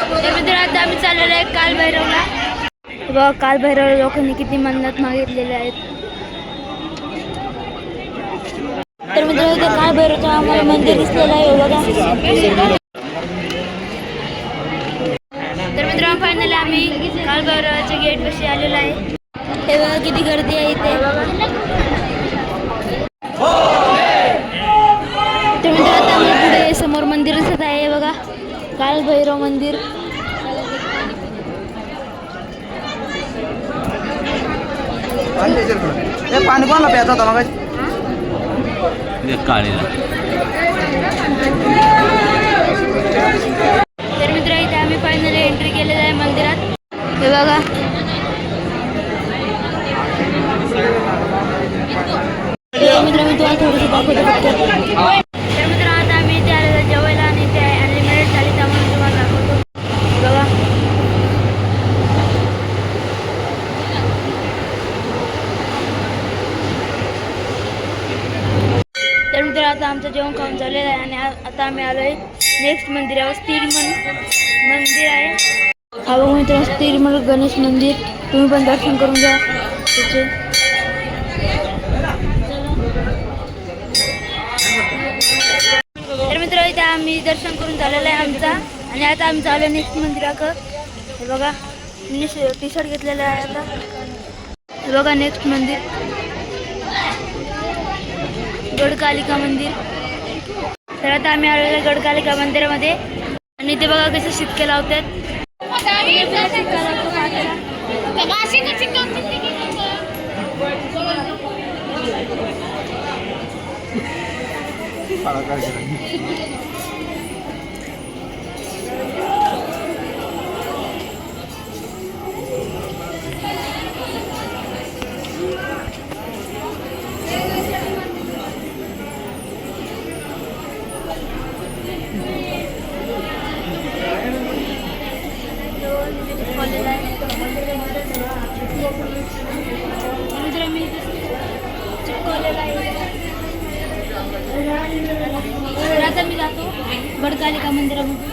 तर मित्रांनो आता आम्ही चाललेलो आहे कालभैरवला. बघा कालभैरव लोकांनी किती मन्नत मागितलेल्या आहेत. तर मित्रांनो इथे कालभैरवचं आम्हाला मंदिर दिसलेलं आहे बघा. तर मित्रांनो फायनली आम्ही कालभैरवाच्या गेट पाशी आलेलो आहे. हे बघा किती गर्दी आहे इथे. तर मित्रांनो आता आम्ही पुढे समोर मंदिर दिसत आहे बघा, कालभैरव मंदिर. पाणी कोणाला प्यायचा होता मग? तर मित्र इथे आम्ही फायनली एंट्री केलेलं आहे मंदिरात. हे बघा मित्र मी तुम्हाला थोडंसं दाखवतो फक्त. तर मित्र आता आम्ही इथे आलेलो जेवायला आणि इथे अनलिमिटेड थाली त्यामुळे तुम्हाला दाखवतो बघा. तर मित्र आता आमचं जेवण खाऊन झालेलं आहे आणि आता आम्ही आलो आहे नेक्स्ट मंदिरावर. स्थिरमल मंदिर आहे हा बघा मित्र, स्थिरमल गणेश मंदिर. तुम्ही पण दर्शन करून घ्या त्याचे. तर मित्र इथे आम्ही दर्शन करून झालेलं आहे आमचा आणि आता आम्ही चालू नेक्स्ट मंदिराकडं. हे बघा मी टी शर्ट घेतलेलं आहे आता. हे बघा नेक्स्ट मंदिर गडकालिका मंदिर. तर आता आम्ही आलेलो आहे गडकालिका मंदिरामध्ये आणि इथे बघा कसे शिक्के लावतात. आता मी जातो गडकालिका मंदिरामध्ये.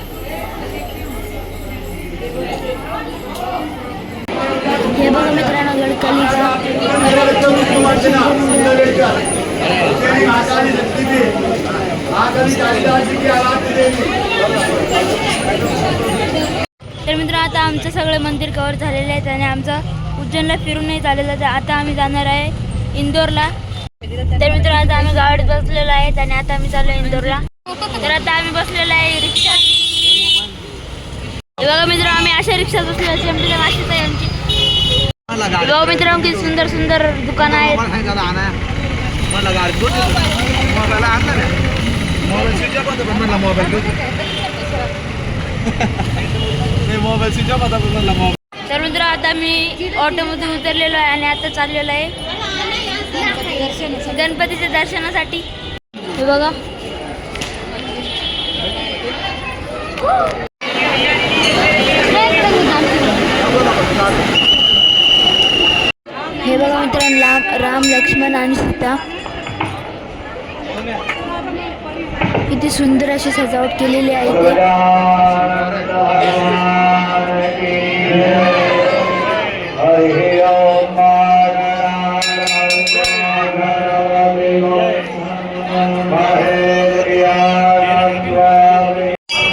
हे बघा मित्रांनो गडकालिका. तर मित्र आता आमचं सगळे मंदिर कव्हर झालेले आहेत आणि आमचं उज्जैनला फिरून नाही झालेलं आहे. आता आम्ही जाणार आहे इंदोरला. तर मित्र आता आम्ही गाडीत बसलेलो आहेत आणि आता आम्ही चाललो इंदोरला. तर आता आम्ही बसलेलो आहे रिक्षात. बघा मित्र आम्ही अशा रिक्षात बसलेलो सेमच्या माशीच आहे आमची. बघा मित्रांनो किती सुंदर सुंदर दुकानं आहेत. तर मित्र आता मी ऑटोमधून उतरलेलो आहे आणि आता चाललेलो आहे गणपतीच्या दर्शनासाठी. हे बघा हे बघा मित्रांनो राम लक्ष्मण आणि सीता किती सुंदर अशी सजावट केलेली आहे इथे.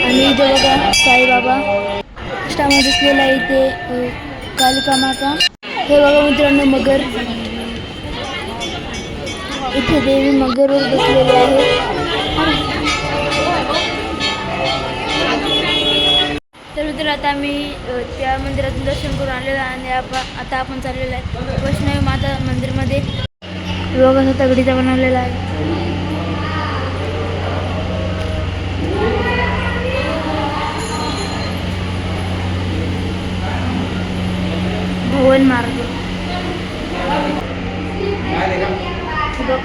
आणि इथे बघा साईबाबा इष्टामध्ये दिसलेला आहे इथे कालिका माता. हे बघा मित्रांनो मगर, इथे देवी मगरवर बसलेली आहे. तर मित्र आता आम्ही त्या मंदिरातून दर्शन करून आलेलो आहे आणि आता आपण चाललेलो आहे वैष्णवी माता मंदिरमध्ये. बघा असा तगडीचा बनवलेला आहे. भवन मार्ग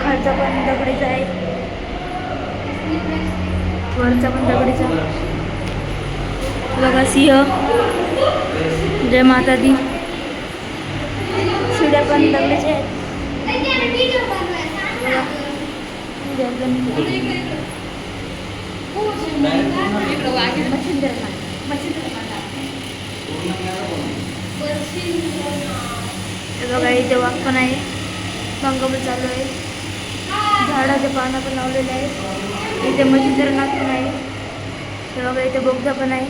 खालचा पण दगडीचा आहे, वरचा पण दगडीचा. बघा सिंह, जय माता दी. शिड्या पण दगडीच्या आहेत. हे बघा इथे वाघ पण आहे, पंख पण चालू आहे, झाडाचे पानं पण लावलेले आहे, इथे मच्छींद्रनाथ पण आहे. हे बघा इथे बोगदा पण आहे.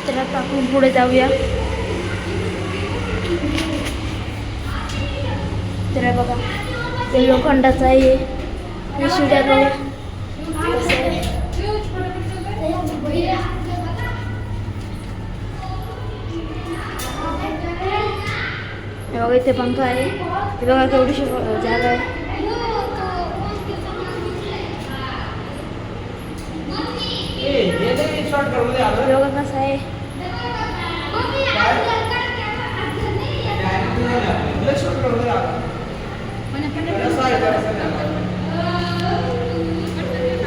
तर आता आपण पुढे जाऊया. तर हे बघा ते लोखंडाचं आहे, हे शिड्या बघा कसं आहे. हे बघा इथे पंखा आहे. हे बघा केवढीशी जागा आहे. हे बघा कसं आहे.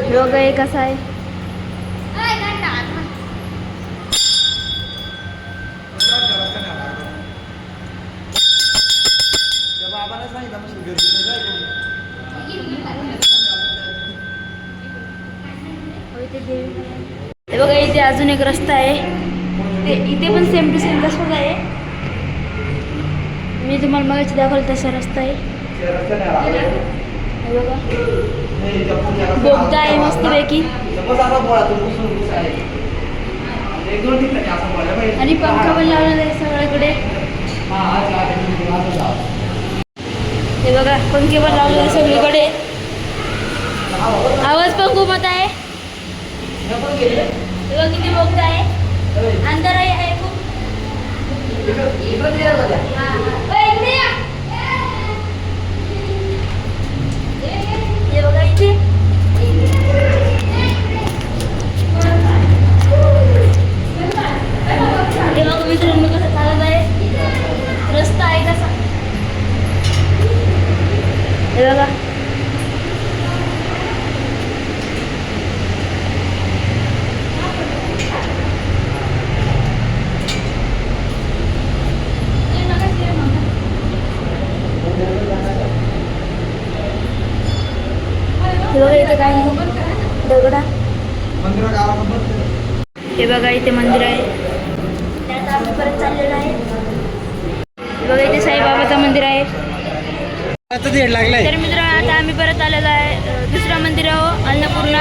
हे बघा हे कसं आहे. हे बघा इथे अजून एक रस्ता आहे. इथे पण सेम टू सेम तसंच आहे. मी तुम्हाला मगाशी दाखवलं तसा रस्ता आहे. हे बघा बोगदा आहे मस्तपैकी आणि पंखा पण लावलेला आहे सगळीकडे. हे बघा पंखे पण लावलेले आहे सगळीकडे. आवाज पण खूप मोठा आहे. हे बघा किती बोगदा आहे, अंधार आहे खूप. हे बघा इथे हे बघा मित्रांनो कसं चालत आहे, रस्ता आहे कसा. हे बघा इथे काय दगडा. हे बघा इथे मंदिर आहे, त्यात आम्ही परत चाललेलो आहे. हे बघा इथे साईबाबाचं मंदिर आहे. तर मित्र आता आम्ही परत आलेलो आहे दुसरं मंदिर आहे अन्नपूर्णा.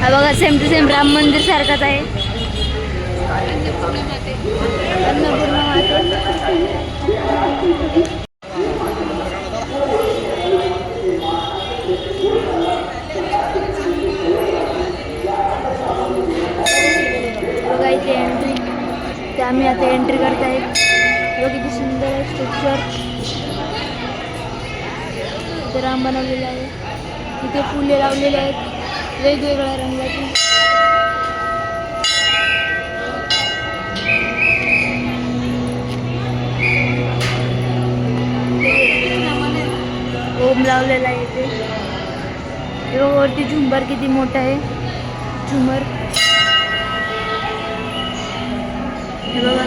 हा बघा सेम टू सेम राम मंदिर सारखाच आहे. अन्नपूर्णा माता. बघा इथे एंट्री, ते आम्ही आता एंट्री करत आहे. बघा किती सुंदर आहे स्ट्रक्चर. इथे राम बनवलेला आहे. इथे फुले लावलेले आहेत वेगवेगळ्या रंगाची. ओम लावलेला आहे इथे. वरती झुंबर किती मोठा आहे, झुमर. हे बघा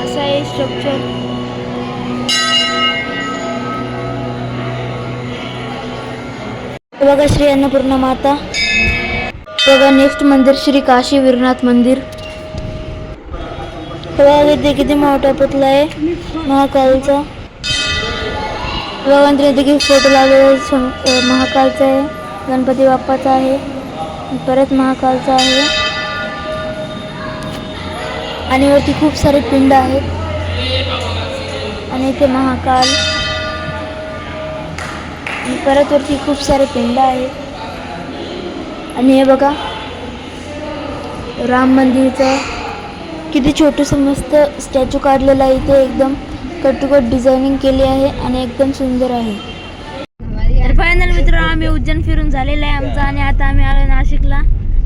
असं आहे स्ट्रक्चर. बघा श्री अन्नपूर्णा माता. बघा नेक्स्ट मंदिर श्री काशी विश्वनाथ मंदिर. बघा इथे किती मोठा पुतळा आहे महाकालचा. बघा इथे किती फोटो लावलेला महाकालचा आहे, गणपती बाप्पाचा आहे, परत महाकालचा आहे आणि वरती खूप सारे पिंड आहेत आणि इथे महाकाल आणि परत वरती खूप सारे पिंड आहेत. आणि हे बघा राम मंदिरचं किती छोटंसं मस्त स्टॅच्यू काढलेला आहे. इथे एकदम कटुकट डिझायनिंग केली आहे आणि एकदम सुंदर आहे. तर फायनल मित्र आम्ही उज्जैन फिरून झालेलं आहे आमचं आणि आता आम्ही आलो नाशिकला.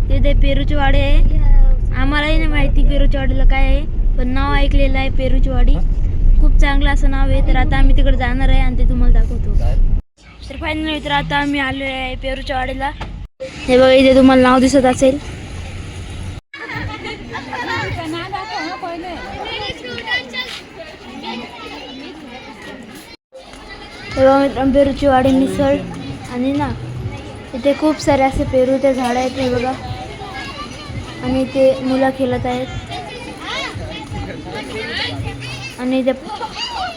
तिथे पेरूची वाडी आहे. आम्हालाही नाही माहिती पेरूच्या वाडीला काय आहे, पण नाव ऐकलेलं आहे पेरूची वाडी. खूप चांगलं असं नाव आहे. तर आता आम्ही तिकडे जाणार आहे आणि ते तुम्हाला दाखवतो. तर फायनल मित्र आता आम्ही आलो आहे पेरूच्या वाडीला. हे बघा इथे तुम्हाला नाव दिसत असेल. तेव्हा मित्रांनो पेरूची वाडी मिसळ आणि ना इथे खूप सारे असे पेरूचे झाड आहेत हे बघा आणि इथे मुलं खेळत आहेत आणि इथे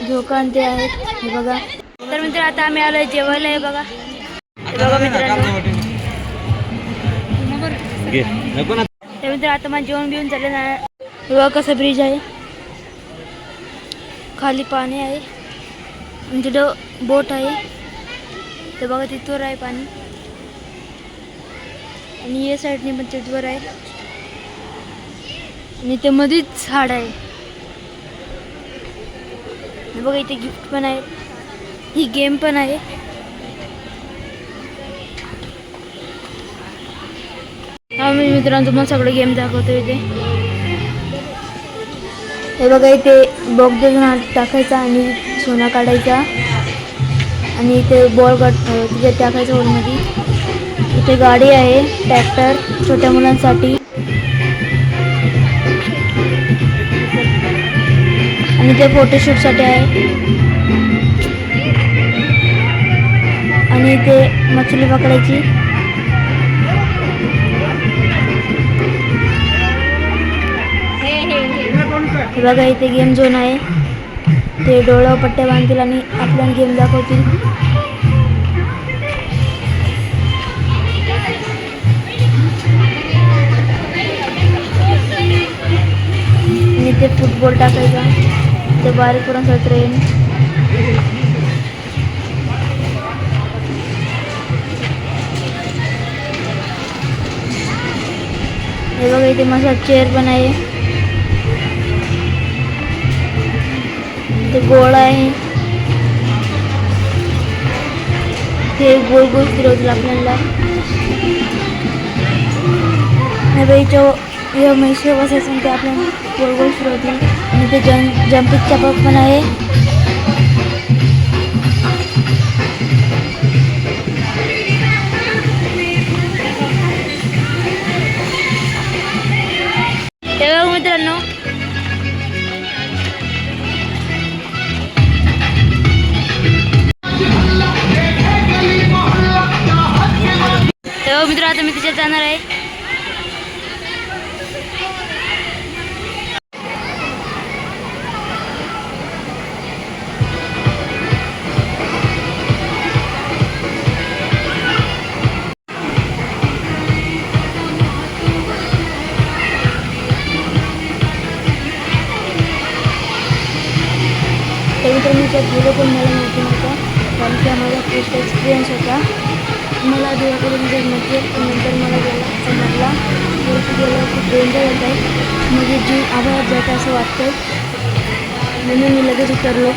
झोका ते आहेत हे बघा. तर मित्र आता आम्ही आलोय जेवायला हे बघा. हे बघा मित्रांनो हे मित्र आता माझं जेवण बिवून झालं ना. हे बघा कसं ब्रिज आहे खाली पाणी आहे आणि तिथं बोट आहे ते बघा तिथवर आहे पाणी आणि या साईडने पण तिथवर आहे आणि ते मध्येच झाड आहे हे बघा. इथे गिफ्ट पण आहे ही गेम पण आहे. हा मी मित्रांनो तुम्हाला सगळं गेम दाखवतो. इथे हे बघा इथे बॉक्स टाकायचा आणि सोना काढायचा आणि इथे बॉल तिथे टाकायचा होलमध्ये. इथे गाडी आहे ट्रॅक्टर छोट्या मुलांसाठी आणि ते फोटोशूटसाठी आहे आणि इथे मछली पकडायची. हे बघा इथे गेम झोन आहे ते डोळ्यावर पट्ट्या बांधतील आणि आपल्याला गेम दाखवतील. आणि ते फुटबॉल टाकायचा ते बारीक करून ट्रेन. हे बघा इथे मसाज चेअर पण आहे ते गोळ आहे ते गोल गोल फिरवतील आपल्याला. हे बघा म्हैशी बसायचं ते आपल्याला गोल गोल फिरवतील आणि ते जम्पिंगचा पक पण आहे. हे बघा मित्रांनो मित्र आता मी तिच्यात जाणार आहे. तर मित्र मी त्यात गेलो पण मला माहिती नव्हता कारण की आम्हाला फर्स्ट एक्सपिरियन्स होता. मला देवाकडून जर नसेल नंतर मला गेला समजला वरती गेल्यावर खूप डेंजर होत आहे म्हणजे जीव आभाळात जातं असं वाटतं म्हणून मी लगेच उतरलो.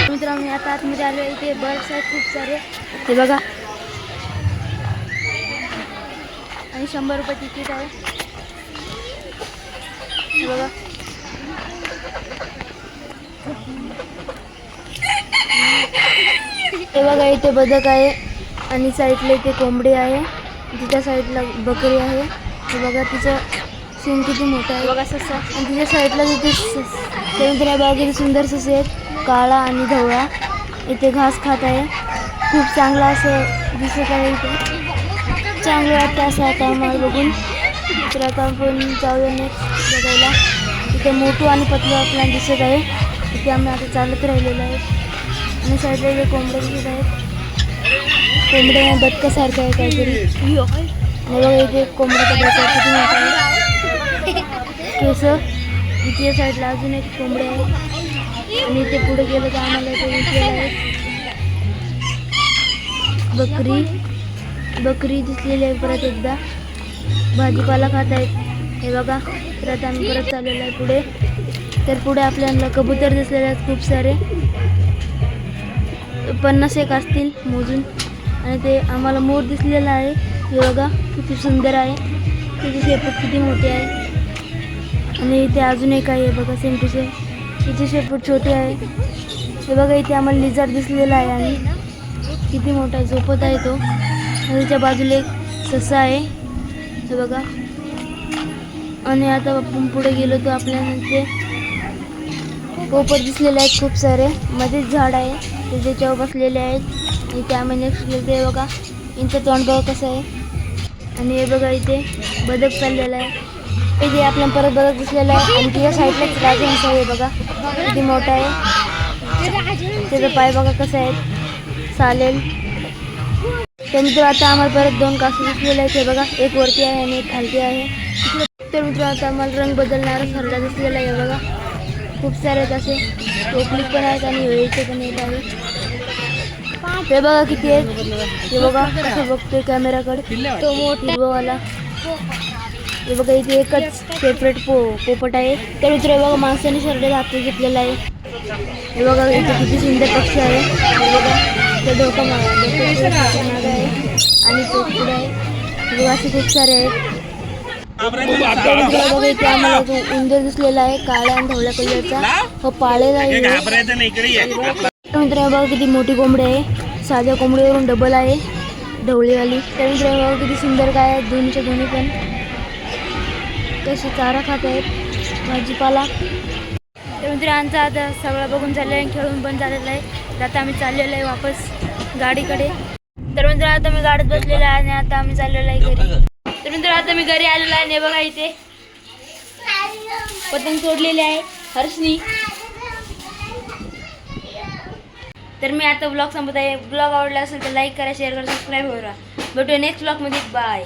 मित्रांनो आता आतमध्ये आलो इथे बर्ड्स आहेत खूप सारे हे बघा आणि 100 रुपये तिकीट आहे हे बघा. हे बघा इथे बदक आहे आणि साईडला इथे कोंबडी आहे तिच्या साईडला बकरी आहे हे बघा तिचं सीन किती मोठं आहे बघा ससा आणि तिच्या साईडला तिथे त्या बघा किती सुंदर ससे आहेत काळा आणि धवळा. इथे घास खात आहे खूप चांगला असं दिसत आहे इथे चांगलं वाटतं असं आता आम्हाला बघून. तर आता आपण जाऊया नेक्स्ट बघायला. इथे मोठू आणि पतलू आपल्याला दिसत आहे इथे आम्ही आता चालत राहिलेलो आहे आणि साईडला इथे कोंबड्या दिसत आहेत कोंबड्या बदकासारखं आहे काहीतरी बघा इथे कोंबड्याचा बदका किती मोठा आहे केस. इथे साईडला अजून एक कोंबड्या आहे आणि इथे पुढे गेलं तर आम्हाला इथे दिसलेलं आहे बकरी दिसलेली आहे. परत एकदा भाजीपाला खात आहेत हे बघा. तर आता आम्ही परत चाललेलो आहे पुढे. तर पुढे आपल्याला कबूतर दिसलेले आहेत खूप सारे, 50 असतील मोजून. आणि ते आम्हाला मोर दिसलेला आहे. हे बघा किती सुंदर आहे, त्याची शेपूट किती मोठी आहे. आणि इथे अजून एक आहे बघा सेम टू सेम, तिची शेपूट छोटी आहे. हे बघा इथे आम्हाला लिझर्ड दिसलेला आहे आणि किती मोठा झोपत आहे तो. आणि त्याच्या बाजूला एक ससा आहे हे बघा. आणि आता आपण पुढे गेलो तर आपल्याला ते पोपट दिसलेले आहेत खूप सारे. मध्येच झाड आहे, ते त्याच्यावर बसलेले आहेत. इथे आम्ही नेक्स्ट गेलो ते बघा, यांचं तोंड बघा कसं आहे. आणि हे बघा इथे बदक चाललेला आहे. इथे आपल्याला परत बदक दिसलेला आहे. आणि तिच्या साईडलाच राजहंस आहे बघा, किती मोठा आहे. त्याचा पाय बघा कसं आहे, चालेल. तर मित्र आता आम्हाला परत 2 कासव दिसलेले आहेत. हे बघा, एक वरती आहे आणि एक खालती आहे. तर मित्र आता आम्हाला रंग बदलणारा सरला दिसलेला आहे बघा, खूप सारे आहेत असे. टोपली पण आहेत आणि वेळीचे पण येत आहे. हे बघा किती आहेत, हे बघा कसं बघतोय कॅमेराकडे, तो मोठा. हे बघा इथे एकच सेपरेट पोपट आहे. तर मित्र हे बघा माणसाने शर्टात हात घेतलेला आहे. हे बघा इथे किती सुंदर पक्षी आहे. हे बघा ते डोकं माग आहे आणि तो पुढे आहे. हे बघा असे खूप सारे आहेत. बघा इथे आम्हाला उंदीर दिसलेला आहे, काळ्या आणि ढवळ्या कलरचा. हो पाळलेला आहे. मित्र बघा किती मोठी कोंबडी आहे, साध्या कोंबडीवरून डबल आहे ढवळीवाली. तर मित्र बघा किती सुंदर काय आहे, दोन्हीच्या दोन्ही पण कसे चारा खात आहेत, भाजीपाला. तर मित्र आमचा आता सगळं बघून झालेलं आहे, खेळून पण झालेलं आहे. तर आता आम्ही चाललेलो आहे वापस गाडीकडे. तर मित्र आता मी गाडीत बसलेला आहे आणि आता आम्ही चाललेलो आहे घरी. तर मित्र आता मी घरी आलेलो आहे. बघा इथे पतंग सोडलेले आहे हर्षनी. तर मी आता ब्लॉग संपत आहे. ब्लॉग आवडला असेल तर लाईक करा, शेअर करा, सबस्क्राईब करा. भेटूया नेक्स्ट ब्लॉगमध्ये. बाय.